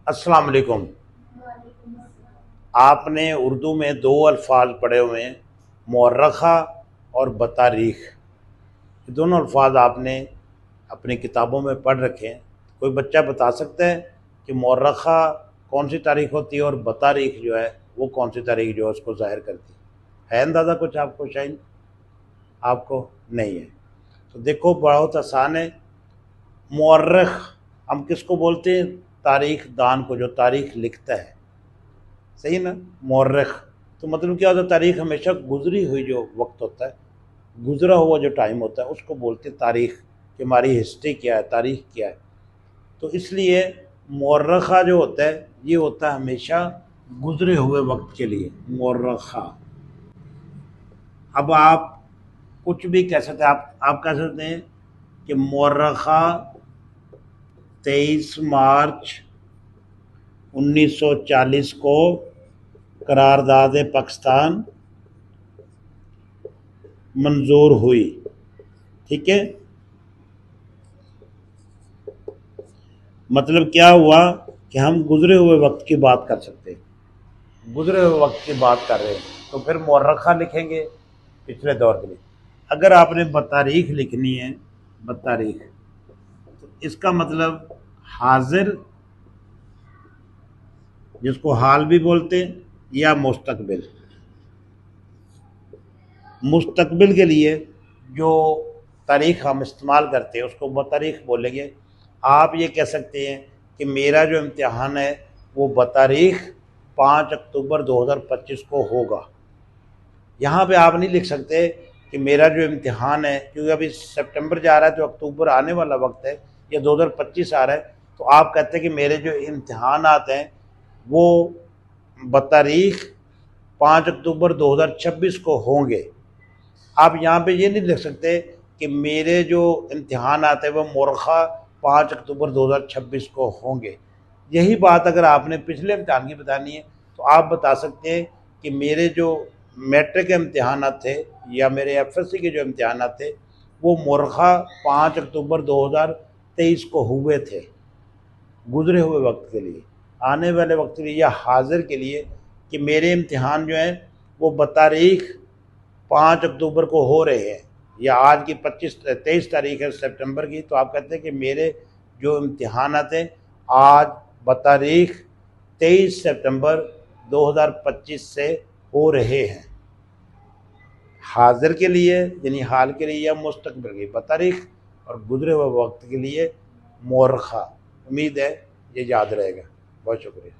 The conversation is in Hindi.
अस्सलाम वालेकुम। आपने उर्दू में दो अल्फाज पढ़े हुए हैं, मौर्रखा और बतारीख। ये दोनों अल्फाज आपने अपनी किताबों में पढ़ रखे हैं। कोई बच्चा बता सकता है कि मौर्रखा कौन सी तारीख होती है और बतारीख जो है वो कौन सी तारीख जो है उसको ज़ाहिर करती है अंदाज़ा कुछ आपको? शायद आपको नहीं है। तो देखो, बहुत आसान है। मौर्रख हम किसको बोलते हैं? तारीख दान को, जो तारीख लिखता है। सही ना? मौर्रख तो मतलब क्या होता है? तारीख हमेशा गुजरी हुई जो वक्त होता है, गुजरा हुआ जो टाइम होता है, उसको बोलते हैं तारीख, कि हमारी हिस्ट्री क्या है, तारीख क्या है। तो इसलिए मौर्रखा जो होता है ये होता है हमेशा गुजरे हुए वक्त के लिए, मौर्रखा। अब आप कुछ भी कह सकते हैं। आप कह सकते हैं कि मौर्रखा 23 मार्च 1940 को करारदाद पाकिस्तान मंजूर हुई। ठीक है? मतलब क्या हुआ कि हम गुजरे हुए वक्त की बात कर सकते हैं, गुजरे हुए वक्त की बात कर रहे हैं, तो फिर मौर्रखा लिखेंगे पिछले दौर के लिए। अगर आपने बतारीख लिखनी है, बतारीख, तो इसका मतलब हाजिर, जिसको हाल भी बोलते हैं, या मुस्तकबिल। मुस्तकबिल के लिए जो तारीख हम इस्तेमाल करते हैं उसको बतारीख बोलेंगे। आप ये कह सकते हैं कि मेरा जो इम्तिहान है वो बतारीख 5 अक्टूबर 2025 को होगा। यहाँ पे आप नहीं लिख सकते कि मेरा जो इम्तिहान है, क्योंकि अभी सितंबर जा रहा है तो अक्टूबर आने वाला वक्त है, या 2025 आ रहा है, तो आप कहते हैं कि मेरे जो इम्तिहान हैं वो बतारीख 5 अक्टूबर 2026 को होंगे। आप यहाँ पे ये नहीं लिख सकते कि मेरे जो इम्तिहान हैं वो मौर्रखा 5 अक्टूबर 2026 को होंगे। यही बात अगर आपने पिछले इम्तिहान की बतानी है तो आप बता सकते हैं कि मेरे जो मैट्रिक के इम्तिहान थे या मेरे एफएससी के जो इम्तिहान थे वो मौर्रखा 5 अक्टूबर 2023 को हुए थे, गुजरे हुए वक्त के लिए, आने वाले वक्त के लिए या हाजिर के लिए, कि मेरे इम्तिहान जो हैं वो बतारीख 5 अक्टूबर को हो रहे हैं, या आज की 23 तारीख है सितंबर की, तो आप कहते हैं कि मेरे जो इम्तिहान हैं आज बतारीख 23 सितंबर 2025 से हो रहे हैं। हाजिर के लिए यानी हाल के लिए, या मुस्तकबिल की बतारीख, और गुजरे हुए वक्त के लिए मौर्रखा। उम्मीद है ये याद रहेगा। बहुत शुक्रिया।